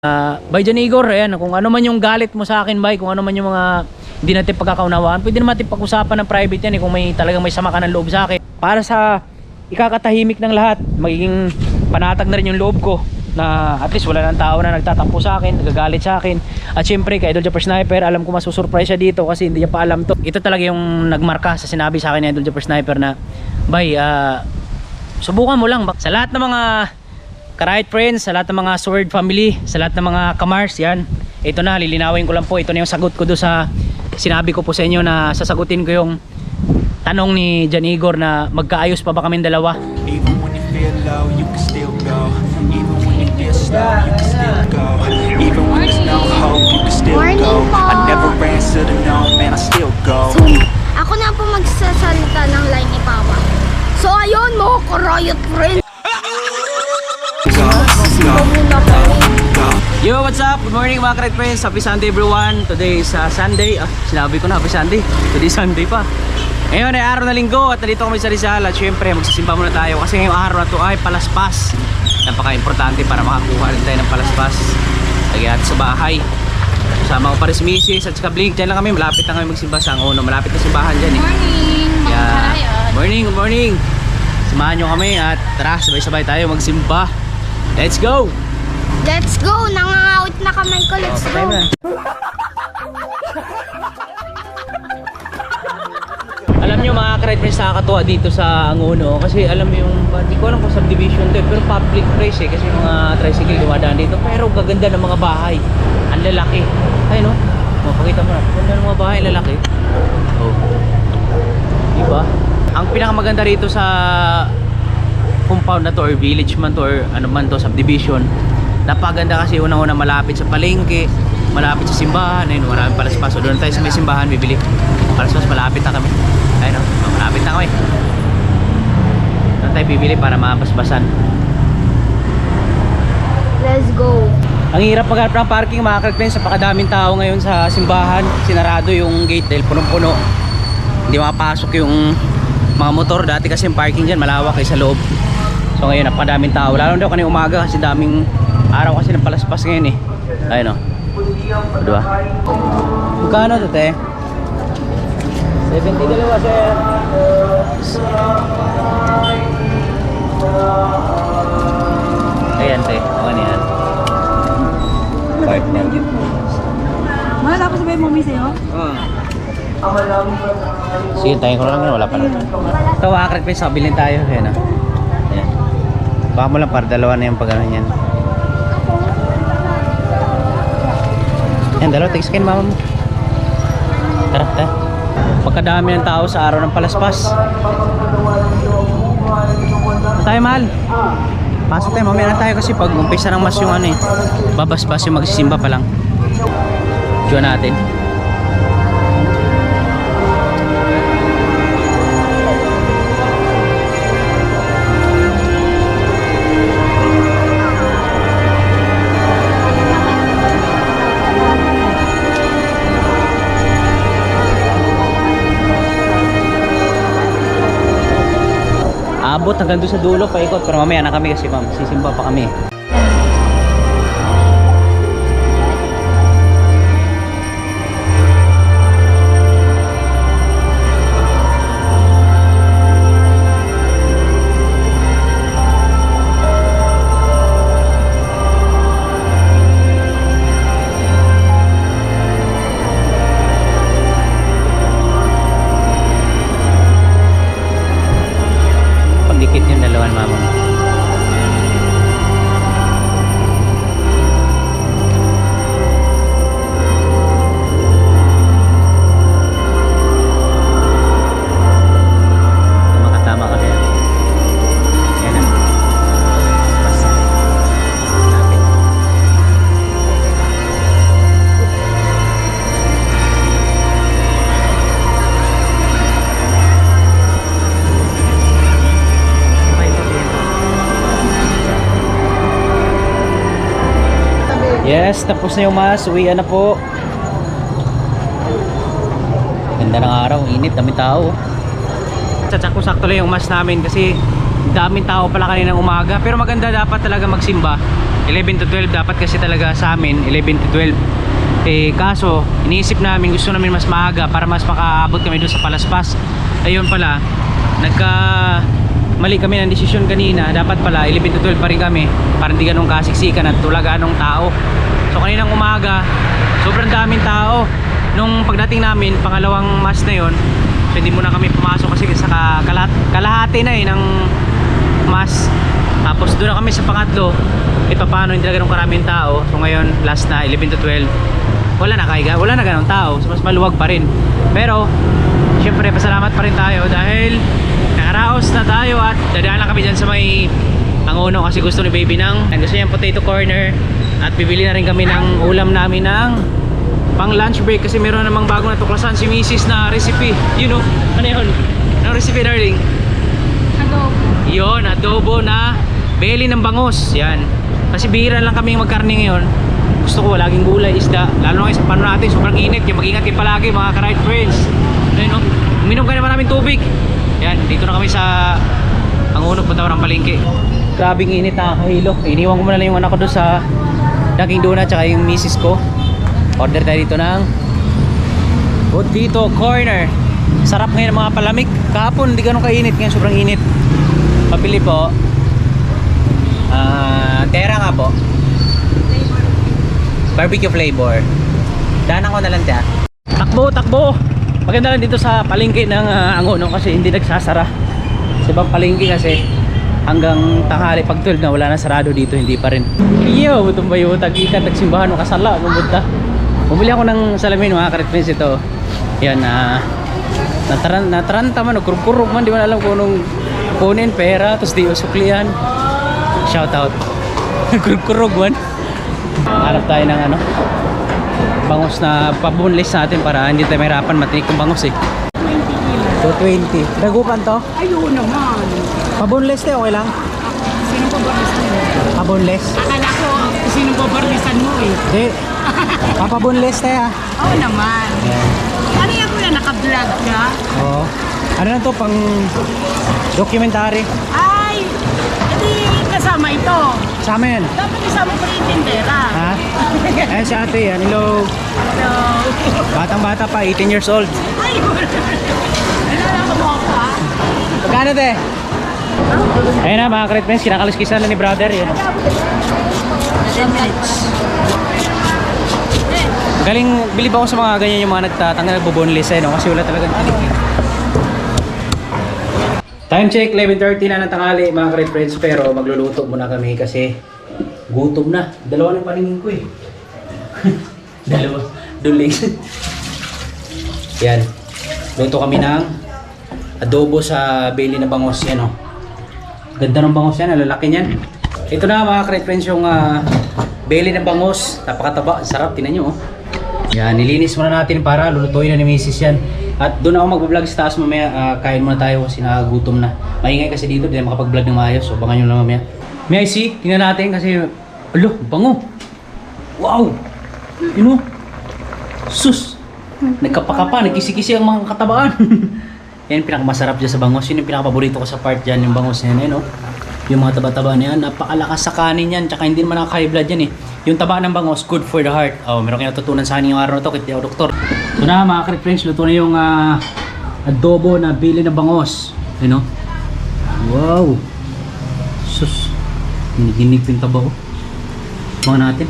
Bay Jan Igor, ayan, kung ano man yung galit mo sa akin, bay, kung ano man yung mga hindi natin pagkakaunawaan, pwede naman natin pag-usapan ng private yan, kung may talagang may sama ka ng loob sa akin. Para sa ikakatahimik ng lahat, magiging panatag na rin yung loob ko na at least wala ng tao na nagtatampo sa akin, nagagalit sa akin. At syempre kay Idol Japper Sniper, alam ko masusurprise siya dito kasi hindi niya pa alam to. Ito talaga yung nagmarka sa sinabi sa akin ni Idol Japper Sniper na, bay, subukan mo lang sa lahat ng mga Karayt friends, sa lahat ng mga Sword family, sa lahat ng mga Kamars, yan. Ito na, lilinawin ko lang po. Ito na yung sagot ko do sa sinabi ko po sa inyo na sasagutin ko yung tanong ni Jan Igor na magkaayos pa ba kaming dalawa. Even when you feel low, you can still go. Even when you feel slow, you can still go. Even when there's no hope, you can still go. I never answer to no, man, I still go. So, ako na po magsasalita ng line ni Papa. So ayun mo, Karayt friends. Yo, what's up? Good morning mga Karayt friends. Happy Sunday everyone. Today is Sunday. Sinabi ko na Happy Sunday. Today is Sunday pa. Ngayon ay araw na linggo at nandito kami sa Rizal. At syempre magsisimba muna tayo kasi ngayong araw na to ay palaspas. Napaka-importante para makakuha rin tayo ng palaspas. Lagyan natin sa bahay. Kasama ko pa rin si Mrs. at saka Blink. Diyan lang kami. Malapit na kami magsimba sa Angono. Malapit na simbahan dyan eh. Morning, mga Karayt. Morning, good morning. Samahan nyo kami at tara, sabay-sabay tayo magsimba. Let's go! Let's go! Nangangawit na kamay ko. Let's go! Alam nyo mga Karayt friends, nakakatuwa dito sa Angono kasi alam mo yung, hindi ko alam kung subdivision to pero public place eh kasi mga tricycle dumadaan dito pero gaganda ng mga bahay. Ang lalaki. Ay no? Pakita mo na. Ganda ng mga bahay, lalaki. Oh. Diba? Ang pinakamaganda rito sa compound na to or village man to or ano man to, subdivision, napaganda kasi unang-una malapit sa palengke, malapit sa simbahan. Ayun, maraming palaspas. So doon tayo sa may simbahan bibili palaspas, malapit na kami. Ayun o, malapit na kami. Doon tayo bibili para mapaspasan. Let's go! Ang hirap maghanap ng parking mga Karayt friends, napakadaming tao ngayon sa simbahan. Sinarado yung gate dahil punong-puno. Hindi makapasok yung mga motor. Dati kasi yung parking dyan malawak sa loob. So ngayon napakadaming tao. Lalo daw kanina umaga kasi daming araw kasi ng palaspas ngayon eh. Ayun o. Diba? Magkano ito te? 70 dalawa sir. Ayan te. Ano yan? Partner. Mahal ako sabihin mo may sa'yo? Sige, tayo ko lang yun. Wala pa na. Ito mga Karayt friends, kabilin tayo. Ayan o. Ayan. Baka mo lang para dalawa na yung pag-ano yan. Ayan, dalawa. Take skin mama mo. Tara, tara. Pagkadami ng tao sa araw ng palaspas. Ano tayo mahal? Pasok tayo, mamaya na tayo kasi pag umpisa ng mas yung ano eh, babasbas yung magsisimba pa lang. Diyan natin. Abot hanggang doon sa dulo, paikot. Pero mamaya na kami kasi ma'am, sisimba pa kami. Dikit yung dalawan mama. Makatama ka kaya. Yan na. Basta. Lapit. Yes, tapos na yung mas. Uwian na po. Ganda ng araw, init, dami tao. Sakto lang yung mas namin kasi daming tao pala kanina umaga. Pero maganda dapat talaga magsimba 11 to 12 dapat kasi talaga sa amin 11 to 12. Eh kaso iniisip namin gusto namin mas maaga para mas makaabot kami doon sa Palaspas. Ayun pala, mali kami ng desisyon kanina. Dapat pala 11 to 12 pa rin kami para hindi ganun kasiksikan at wala ganong tao. So kaninang umaga sobrang daming tao. Nung pagdating namin pangalawang mass na yon, so hindi muna kami pumasok kasi sa kalahati na ng mass. Tapos doon na kami sa pangatlo. Paano hindi na ganun karaming tao. So ngayon last na 11 to 12, wala na ganong tao. So mas maluwag pa rin. Pero syempre pasalamat pa rin tayo dahil nakaraos na tayo at dadaan lang kami dyan sa may Angono kasi gusto ni baby gusto niya potato corner at bibili na rin kami ng ulam namin ng pang lunch break kasi meron namang bagong natuklasan si Mrs. na recipe. You know, ano yun? Anong recipe, darling? Adobo. Yun, adobo na belly ng bangus. Yan. Kasi bihira lang kami magkarne ngayon. Gusto ko laging gulay, isda. Lalo na sa paano natin, sobrang init. Yung mag-ingat din palagi mga ka-ride friends. Ayun, no? Uminom ka naman namin tubig. Yan, dito na kami sa Angono, punta ng palengke. Grabing init, nakakahilo. Iniwan ko muna lang yung anak ko doon sa Dunkin' Donut tsaka yung misis ko. Order tayo dito ng potato corner. Sarap ngayon mga palamig. Kahapon hindi ganun kainit, ngayon sobrang init. Papili po. Tera nga po. Barbecue flavor. Danan ko na lang tiya. Takbo. Maganda lang dito sa palengke ng Angono kasi hindi nagsasara. Sa ibang palengke kasi hanggang tanghali pag 12 na wala na sarado, dito hindi pa rin. Iyo, butong bayo tag-ikat nagsimbahan ng kasala, mamunta. Bumili ako ng salamin mga ka-friends ito. Yan nataranta man, kurug-kurug man, di man alam kung anong kunin, pera, tapos di usuklihan. Shout out. Kurug-kurug man. Hanap tayo ng bangus na pabunlis natin para hindi tayo mahirapan matinik yung bangus eh. 220. Dagupan to? Ayun naman. Pabunlis tayo, okay lang? Sinong pabarlisan mo? Pabunlis? Akala ko sinong pabarlisan mo eh. Hindi. Papabunlis tayo ah. Oo naman. Ano yan kuya, naka-vlog ka? Oo. Ano na to, pang documentary? Ay, edi kasama ito. Sama yan. Dapat isama pa yung tindera. Ha? Ayan si ate yan. Hello. Hello. Batang-bata pa, 18 years old. Ay, nalala mo ako ha? Magkano te? Ayun na mga ka-red friends, kinakaliskisan na ni brother. Yan. 10 minutes. Galing, bilib ako sa mga ganyan yung mga nagtatanggal, nagbuboneless no? Kasi wala talagang time check, 11:30 na ng tanghali mga ka-red friends. Pero magluluto muna kami kasi gutom na. Dalawa ng paningin ko eh. Dalawa. Duling. Yan. Luto kami ng adobo sa belly na bangus. Yan o. Ganda ng bangus yan. Lalaki niyan. Ito na mga ka-red friends yung belly na bangus. Napakataba. Sarap. Tinan nyo oh. Yan. Nilinis muna natin para lulutuin na ni Mrs. yan. At doon ako mag-vlog sa taas mamaya. Kain muna tayo kasi nakagutom na. Maingay kasi dito. Hindi makapag-vlog ng maayos. So bangan nyo lang mamaya. May I see? Tingnan natin kasi alo, bango. Wow! Yun o. Sus! Nagkapakapa, nagkisi-kisi ang mga katabaan. Yan pinakamasarap dyan sa bangus. Yun yung pinakapaborito ko sa part dyan, yung bangus na yan. Yung mga taba-taba na yan, napakalakas sa kanin yan. Tsaka hindi naman nakaka-high blood yan eh. Yung taba ng bangus, good for the heart. Oh, meron kayo natutunan sa akin yung araw na to, kaya doktor. So na mga ka-friends, luto na yung adobo na bili ng bangus. Yun o. Wow! Sus! Ginig yung taba ko. Mga natin.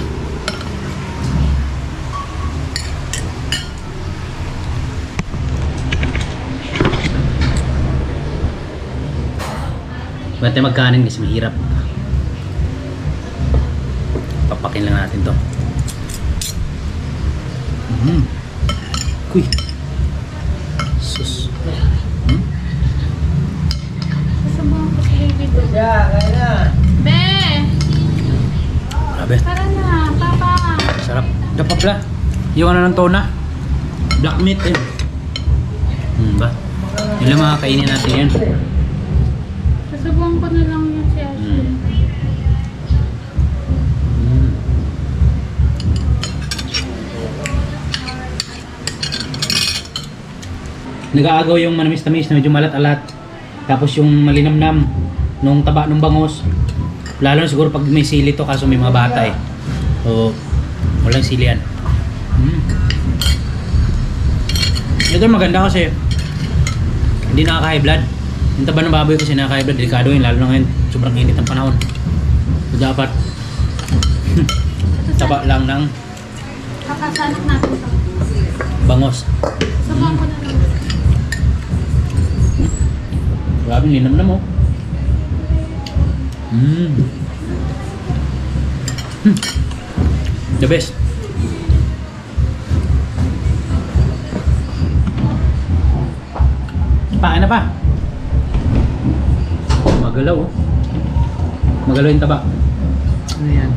Ba't tayo magkanin kasi mahirap. Papakin lang natin to. Kuy. Sus. Kasama ko sa baby doon. Be! Grabe. Tara na, papa. Sarap. Dapapla. Yung ano ng tuna. Black meat eh. Ba? Yun lang mga kainin natin yan. Sasabuhan ko na lang yun si Ashley. Nag-aagaw yung manamis-tamis na medyo malat-alat. Tapos yung malinamnam nung taba ng bangus. Lalo na siguro pag may sili to, kaso may mga bata eh. So, walang sili yan. Ito maganda kasi hindi nakaka-high blood. Yung taba ng baboy kasi nakaka-high blood, delikado yun, lalo na ngayon sobrang init ang panahon. So dapat taba lang ng Kakasanap natin ito. bangos. Sabaw ko na lang. Grabe, linam na mo. The best. Paano pa? Magalaw oh. Magalaw yung taba. Ano yan?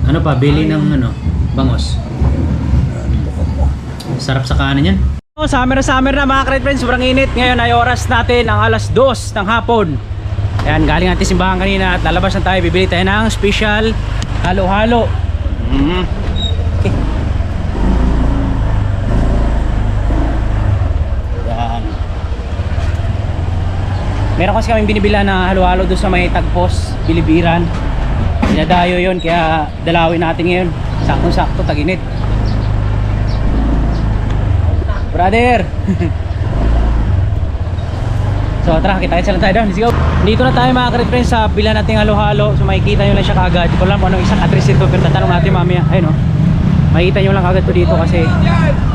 Ano pa? Bili ng ano, bangos. Sarap sa kanan yan. Summer na mga Kret friends, sobrang init. Ngayon ay oras natin ang alas 2 ng hapon. Ayan, galing natin simbahan kanina at lalabas na tayo. Bibili tayo ng special halo-halo. Okay. Ayan. Meron kasi kaming binibila na halo-halo doon sa may Tagpos, Bilibiran. Dinadayo yun, kaya dalawin natin ngayon. Saktong-sakto, tag-init. Brother! So tara, kita lang tayo doon. Let's go! Dito na tayo mga Kret friends sa bila nating halo-halo. So makikita nyo lang siya kagad. Hindi ko alam kung anong isang address ito, pero tatanong natin mamaya. Ayun o. Makikita nyo lang kagad ito dito kasi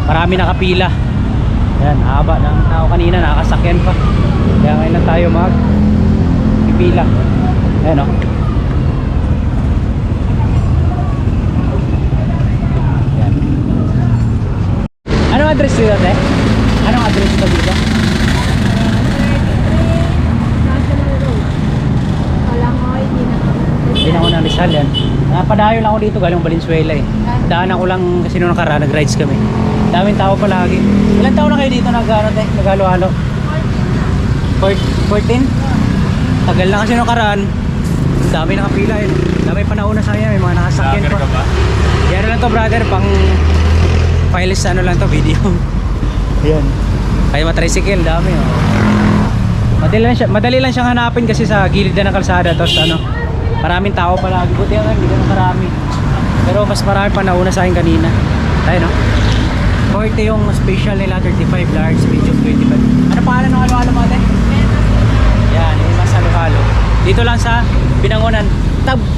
marami nakapila. Ayan, haba ng tao kanina, nakakasakyan pa. Kaya ngayon na tayo pipila. Ayan o. Ayan. Anong address dito, te? Anong address ito dito? Hindi na ako ng Rizal yan. Napadayo lang ako dito galing Valenzuela eh. Daanan ko lang kasi nung nakaraan, nag-rides kami. Daming tao palagi. Ilan taon na kayo dito naghalo-halo? 14? Tagal na kasi nung nakaraan. Dami nakapila eh. Dami panauna sa kanya, may mga nakasakyan pa. Yan lang to brother, pang files ano lang to, video. Ayan. Kaya matricycle, dami oh. Madali lang siyang hanapin kasi sa gilid na ng kalsada. Tapos ano, maraming tao palagi. Buti nga, hindi ganun marami. Pero mas marami pa nauna sa akin kanina. Tayo no? 40 yung special nila, 35 large, medium 25. Ano pangalan ng halo-halo mga tayo? Yan, yung mas halo-halo. Dito lang sa Binangonan.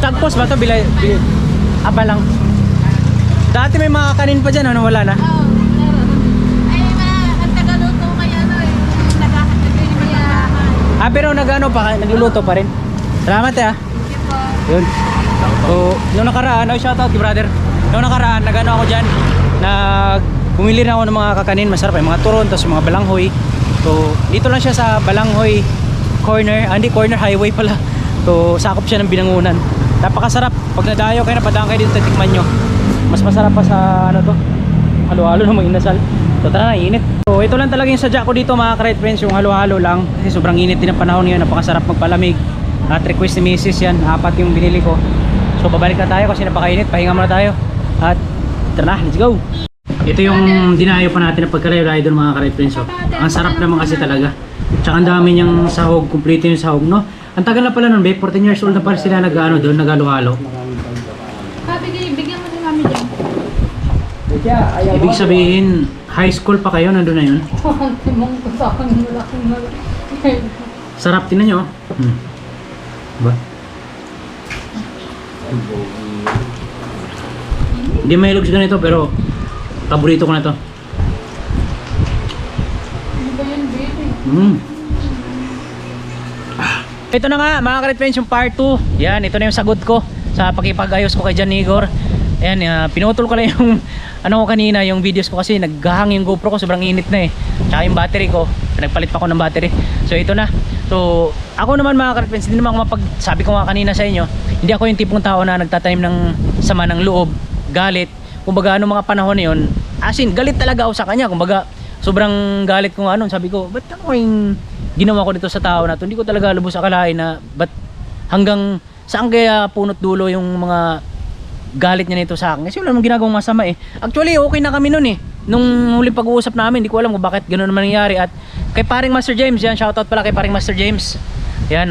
Tagpos ba ito? Aba lang. Dati may mga kanin pa dyan, ano? Wala na? Oo, meron. Ay, ang tagaluto kaya ano eh. Nagkakatagay ni Mayaman. Pero nagluluto pa rin. Salamat eh ah. Yun. So, nung nakaraan, shoutout kay brother. Nung nakaraan, nagano ako dyan. Bumili na ako ng mga kakanin, masarap yung mga turon, tapos mga balanghoy. So, dito lang siya sa Balanghoy corner, hindi corner, highway pala. So, sakop siya ng Binangonan. Napakasarap. Pag nadayo kayo, napadaan kayo dito, tikman nyo. Mas masarap pa sa ano to, halo-halo ng mga inasal. So, tara na, init. So, ito lang talaga yung sadya ko dito mga Kret friends, yung halo-halo lang. Kasi sobrang init din ang panahon ngayon, napakasarap magpalamig. At request ni Mrs. yan, 4 yung binili ko. So, babalik na tayo kasi napakainit, pahinga muna tayo. At tara na, let's go! Ito yung dinayo pa natin na pagkalayo-layo doon mga Kret friends. So, ang sarap naman kasi talaga. Tsaka ang dami niyang sahog, complete yung sahog, no? Ang tagal na pala nun, 14 years old na pala sila nag-ano doon, nag-halo-halo. Sabi kayo, bigyan mo din kami dyan. Ibig sabihin, high school pa kayo, nandun na yun. Timong ko sa akin, malaking Sarap, tingnan nyo. Ba? Hindi mahilig sa ganito pero paborito ko na to. Ano ba yun, baby? Ito na nga mga Kret friends, yung part 2. Yan, ito na yung sagot ko sa pakipag-ayos ko kay Jan Igor. Ayan, pinutol ko lang yung ano ko kanina, yung videos ko kasi naghahang yung GoPro ko, sobrang init na eh. Tsaka yung battery ko, nagpalit pa ako ng battery. So ito na. So ako naman mga Kret friends, hindi naman ako sabi ko nga kanina sa inyo, hindi ako yung tipong tao na nagtatanim ng sama ng loob, galit. Kumbaga ano mga panahon na yun, as in, galit talaga ako sa kanya. Kumbaga sobrang galit ko nga ano, sabi ko, ba't ako yung ginawa ko dito sa tao na to? Hindi ko talaga lubos akalain na ba't hanggang saan kaya punot dulo yung mga galit niya nito sa akin. Kasi wala namang ginagawang masama eh. Actually okay na kami nun eh. Nung huling pag-uusap namin, hindi ko alam kung bakit gano'n naman nangyari. At kay paring Master James, yan, shoutout pala kay paring Master James. Yan,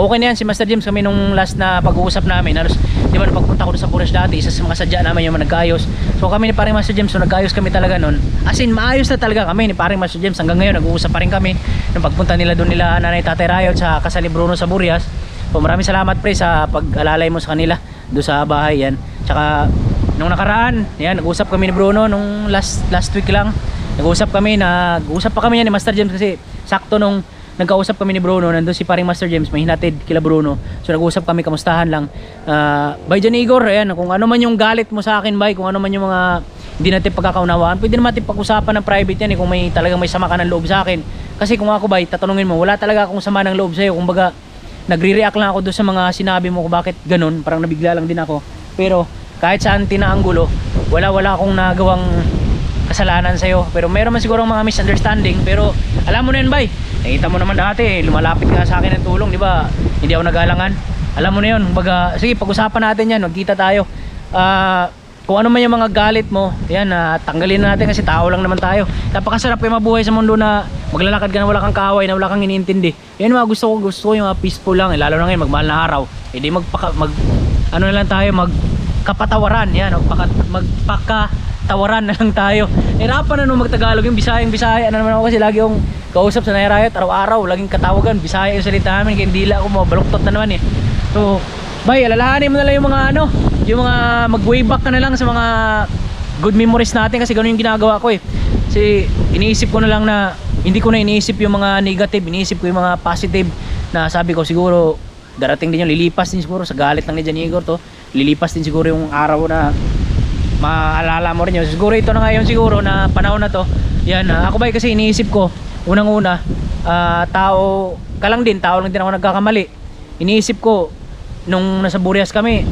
okay na yan si Master James. Kami nung last na pag-uusap namin, halos di ba pagpunta ko doon sa Burias dati, isa sa mga sadya namin yung nagkaayos. So kami ni paring Master James, so nagkaayos kami talaga nun, as in maayos na talaga kami ni paring Master James. Hanggang ngayon nag-uusap pa rin kami nung pagpunta nila doon nila Nanay Tatay Rayot sa Kasali Bruno sa Burias. So maraming salamat pre sa pag-alalay mo sa kanila doon sa bahay yan. Tsaka nung nakaraan, yan, nag-usap kami ni Bruno nung last week lang. Nag-usap pa kami yan ni Master James kasi sakto nung nagkausap kami ni Bruno, nandun si paring Master James, may hinatid kila Bruno. So nag-usap kami, kamustahan lang. Bay John Igor, ayan, kung ano man yung galit mo sa akin, bay, kung ano man yung mga hindi natin pagkakaunawaan, pwede naman natin pag-usapan ng private yan kung may talagang may sama ka ng loob sa akin. Kasi kung ako, bay, tatanungin mo, wala talaga akong sama ng loob sa'yo. Kumbaga, nagre-react lang ako doon sa mga sinabi mo kung bakit ganun, parang nabigla lang din ako. Pero kahit saan tinaanggulo, wala akong nagawang kasalanan sa'yo. Pero meron man siguro mga misunderstanding, pero alam mo na yun, bay. Nakita mo naman dati, lumalapit ka sa akin ng tulong, di ba? Hindi ako nagalangan. Alam mo na yun. Baga, sige, pag-usapan natin yan. Magkita tayo. Kung ano man yung mga galit mo, yan, tanggalin na natin kasi tao lang naman tayo. Napakasarap yung mabuhay sa mundo na maglalakad ka na wala kang kaaway, na wala kang iniintindi. Yan mga gusto ko yung peaceful lang. Lalo na ngayon, magmahal na araw. Hindi ano na lang tayo, magkapatawaran. Yan, magpakatawaran na lang tayo. Hirapan na nung magtagalog yung Bisaya. Ano naman ako kasi lagi yung kausap sa Nanay Rayot araw-araw, laging katawagan Bisaya yung salita namin, kaya hindi lang ako mabaluktot na naman eh. So bay, alalahanin mo na lang yung mga yung mga mag-way back ka na lang sa mga good memories natin, kasi ganoon yung ginagawa ko eh. Kasi iniisip ko na lang na hindi ko na iniisip yung mga negative, iniisip ko yung mga positive, na sabi ko siguro darating din yung lilipas din siguro sa galit lang ni John Igor to, lilipas din siguro yung araw na maalala mo rin yun. Siguro ito na ngayon siguro na panahon na to. Yan, ako bay kasi iniisip ko unang-una, tao lang din ako nagkakamali. Iniisip ko nung nasa Burias kami,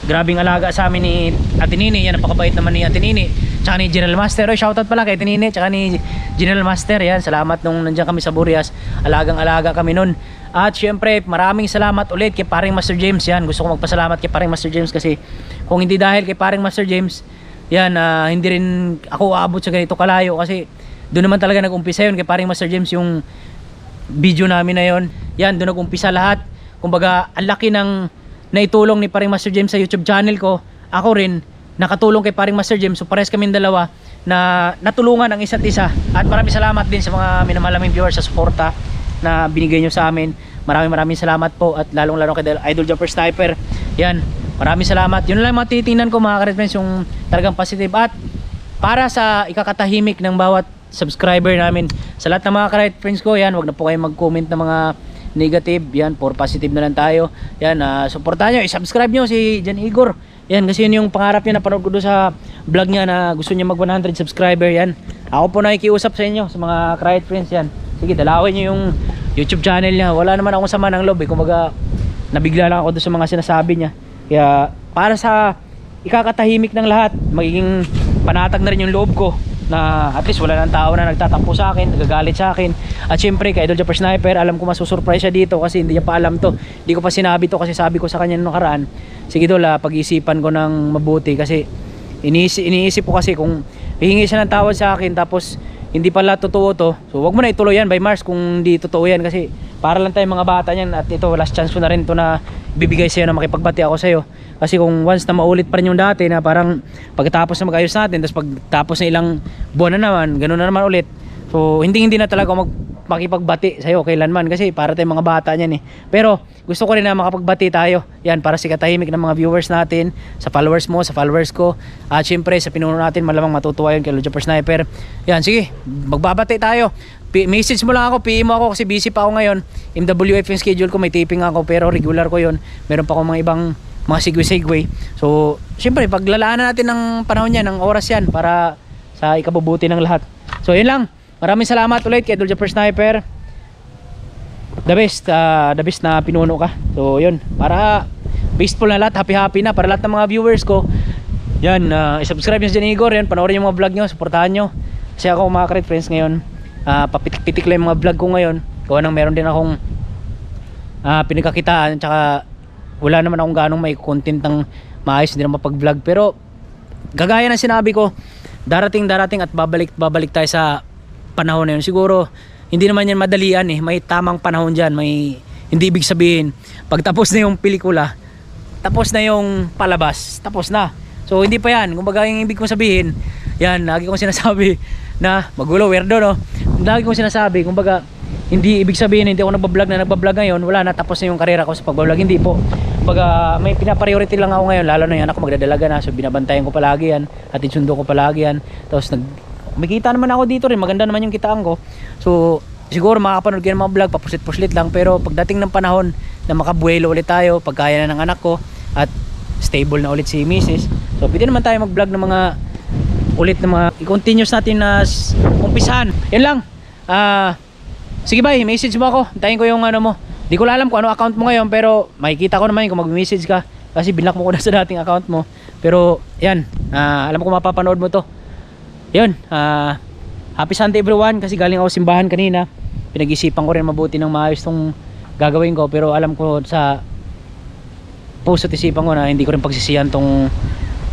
grabing alaga sa amin ni Ate Nini. Yan, napakabait naman ni Ate Nini, tsaka ni General Master. Shoutout pala kay Ate Nini tsaka ni General Master. Yan, salamat nung nandiyan kami sa Burias, alagang-alaga kami nun. At syempre maraming salamat ulit kay paring Master James. Yan, gusto ko magpasalamat kay paring Master James kasi kung hindi dahil kay paring Master James, yan, hindi rin ako aabot sa ganito kalayo. Kasi doon naman talaga nag-umpisa yun kay paring Master James, yung video namin na yun. Yan, doon nag-umpisa lahat. Kumbaga, ang laki ng naitulong ni paring Master James sa YouTube channel ko. Ako rin nakatulong kay paring Master James. So pares kaming dalawa na natulungan ang isa't isa. At maraming salamat din sa mga minamahal naming viewers sa suporta na binigay nyo sa amin. Maraming salamat po. At lalong kay Idol Jumper Sniper. Yan, maraming salamat. Yun lang mga titinan ko mga ka-friends, yung talagang positive. At para sa ikakatahimik ng bawat subscriber namin, sa lahat ng mga ka-right friends ko, yan, wag na po kayo mag-comment ng mga negative. Yan, for positive na lang tayo. Yan, supportahan nyo, i-subscribe nyo si John Igor. Yan, kasi yun yung pangarap niya, napanood ko doon sa vlog niya na gusto niya mag 100 subscriber. Yan, ako po nakikiusap sa inyo, sa mga ka-right friends. Yan, sige, dalawin nyo yung YouTube channel niya. Wala naman akong sama ng loob eh. Kumbaga, nabigla lang ako doon sa mga sinasabi niya. Kaya para sa ikakatahimik ng lahat, magiging panatag na rin yung loob ko, na at least wala nang tao na nagtatampo sa akin, nagagalit sa akin. At syempre kay Idol Jumper Sniper, alam ko masusurprise siya dito kasi hindi niya pa alam to. Hindi ko pa sinabi to kasi sabi ko sa kanya nung nakaraan, sige Dol, pag-isipan ko ng mabuti kasi iniisip ko kasi kung hihingi siya ng tawad sa akin tapos hindi pala totoo to, so wag mo na ituloy yan by Mars kung hindi totoo yan, kasi para lang tayong mga bata niyan. At ito, last chance ko na rin to na bibigay sa'yo, na makipagbati ako sa'yo. Kasi kung once na maulit pa rin yung dati na parang pagkatapos na mag-ayos natin, tapos pagtapos na ilang buwan na naman, ganoon na naman ulit. So hindi na talaga ako makipagbati sa'yo kailanman, kasi para tayong mga bata niyan eh. Pero gusto ko rin na makapagbati tayo, yan, para sa katahimik ng mga viewers natin, sa followers mo, sa followers ko, at syempre sa pinuno natin, malamang matutuwa yun kay Idol Jumper Sniper. Yan, sige, magbabati tayo. Message mo lang ako, PM mo ako kasi busy pa ako ngayon. MWF yung schedule ko, may taping ako, pero regular ko yun. Meron pa akong mga ibang mga segue. So syempre paglalaanan natin ng panahon yan, ng oras yan, para sa ikabubuti ng lahat. So yun lang, maraming salamat ulit kay Idol Jumper Sniper. The best na pinuno ka. So yun, para peaceful na lahat, happy na para lahat ng mga viewers ko. Yan, i-subscribe nyo si John Igor, yan, panoorin yung mga vlog nyo, supportahan nyo. Kasi ako mga ka-red friends ngayon, papitik-pitik lang yung mga vlog ko ngayon. Gawa nang meron din akong pinagkakitaan, tsaka wala naman akong ganong may content ng maayos, hindi naman mapag-vlog. Pero gagaya ng sinabi ko, darating at babalik tayo sa panahon na yun. Siguro hindi naman yan madalian eh, may tamang panahon dyan, may hindi ibig sabihin pag tapos na yung pelikula, tapos na yung palabas, tapos na. So hindi pa yan. Kumbaga yung ibig kong sabihin, yan, lagi kong sinasabi na magulo, weirdo, no? Lagi kong sinasabi, kumbaga hindi ibig sabihin hindi ako nagbablog ngayon, wala na, tapos na yung karera ko sa pagbablog. Hindi po. Kumbaga may pinapriority lang ako ngayon, lalo na yung anak ko magdadalaga na, so binabantayan ko palagi yan, hatid sundo ko palagi yan. Tapos kumikita naman ako dito rin, maganda naman yung kitaan ko. So siguro makakapanood kayo ng mga vlog, papuslit-puslit lang, pero pagdating ng panahon na makabuelo ulit tayo, pagkaya na ng anak ko at stable na ulit si Mrs. So pwede naman tayo mag-vlog ng mga ulit na mga i-continuous natin na umpisahan. Yan lang. Sige bye, message mo ako. Hintayin ko yung ano mo. Di ko alam kung ano account mo ngayon, pero makikita ko naman kung mag-message ka kasi binlock mo ko na sa dating account mo. Pero yan, alam ko mapapanood mo to. Yun, happy Sunday everyone, kasi galing ako simbahan kanina. Pinag-isipan ko rin mabuti ng maayos tong gagawin ko, pero alam ko sa puso at isipan ko na hindi ko rin pagsisihan tong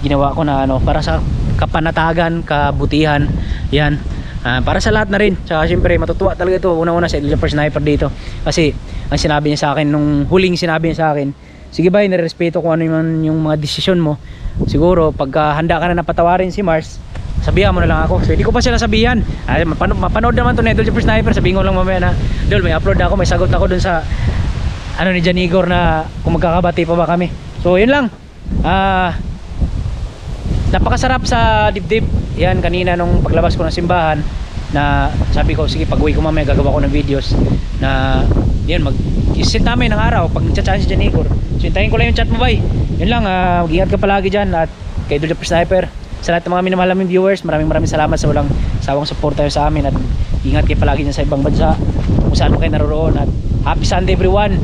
ginawa ko na ano, para sa kapanatagan, kabutihan, yan, para sa lahat na rin. Tsaka syempre matutuwa talaga ito una-una sa Idol Japper Sniper dito, kasi ang sinabi niya sa akin nung huling sinabi niya sa akin, sige ba, nirespeto ko ano yung mga desisyon mo. Siguro pagka handa ka na napatawarin si Mars, sabihan mo na lang ako. So hindi ko pa sila sabihan, mapanood naman to na Idol Japper Sniper. Sabihin ko lang mamaya na, Dol, may upload ako, may sagot ako dun sa ano ni Jan Igor na kung magkakabati pa ba kami. So yun lang. Napakasarap sa dibdib. Yan, kanina nung paglabas ko ng simbahan, na sabi ko sige pag uwi ko mamaya gagawa ko ng videos na yan, mag-isit namin ng araw pag nagcha-chance si Jan Igor. So hintayin ko lang yung chat mo, bye. Yun lang, mag-ingat ka palagi dyan, at kay Idol Japper Sniper, sa lahat ng mga minamahal naming viewers, maraming salamat sa walang sawang support tayo sa amin, at ingat kayo palagi dyan sa ibang bansa kung saan mo kayo naroroon, at happy Sunday everyone.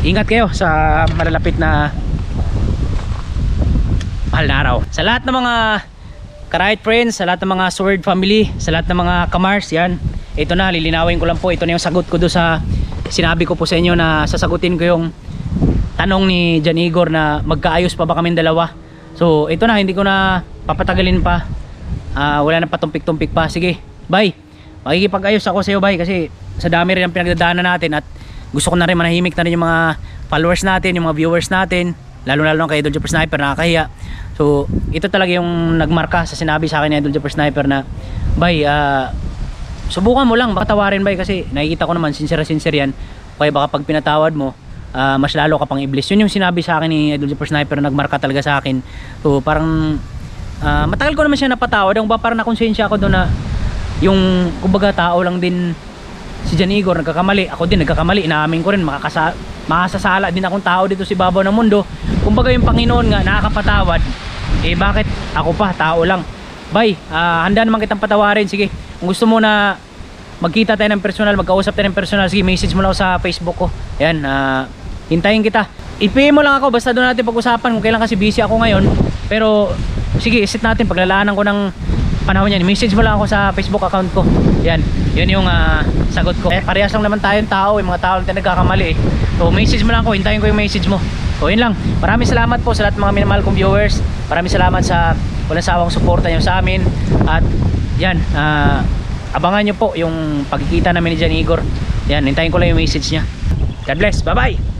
Ingat kayo sa malalapit na mahal na araw. Sa lahat ng mga Karayat friends, sa lahat ng mga Sword family, sa lahat ng mga Kamars, yan, ito na, lilinawin ko lang po, ito na yung sagot ko doon sa sinabi ko po sa inyo na sasagutin ko yung tanong ni Jan Igor na magkaayos pa ba kaming dalawa. So ito na, hindi ko na papatagalin pa, wala na patumpik-tumpik pa. Sige, bye. Makikipag-ayos ako sa iyo, bye, kasi sa dami rin ang pinagdadaanan natin, at gusto ko na rin manahimik na rin yung mga followers natin, yung mga viewers natin, lalo na kay Idol Japper Sniper, nakakahiya. So ito talaga yung nagmarka sa sinabi sa akin ni Idol Japper Sniper na, bye, subukan mo lang, baka tawarin, bye, kasi nakikita ko naman sincere yan, kaya baka pag pinatawad mo, mas lalo ka pang iblis. Yun yung sinabi sa akin ni Idol Japper Sniper, nagmarka talaga sa akin. So parang matagal ko naman siya napatawad, yung ba parang nakonsensya ako doon na yung kumbaga tao lang din si Jan Igor, nagkakamali, ako din nagkakamali, inaamin ko rin, makasasala din akong tao dito si babaw ng mundo. Kumbaga yung Panginoon nga nakakapatawad, bakit ako pa, tao lang. Bye, handa naman kitang patawarin. Sige, kung gusto mo na magkita tayo ng personal, magkausap tayo ng personal, sige, message mo lang ako sa Facebook ko. Yan, hintayin kita. I-PM mo lang ako, basta doon natin pag-usapan kung kailan, kasi busy ako ngayon. Pero sige, isit natin, paglalaanan ko ng panahon yan. Message mo lang ako sa Facebook account ko. Yan, yun yung sagot ko. Parehas lang naman tayong tao, yung mga tao natin nagkakamali. So message mo lang ako, hintayin ko yung message mo. So yun lang, maraming salamat po sa lahat ng mga minamahal kong viewers. Maraming salamat sa walang sawang suporta nyo sa amin. At yan, abangan nyo po yung pagkikita namin ni Jan Igor. Yan, hintayin ko lang yung message niya. God bless, bye bye.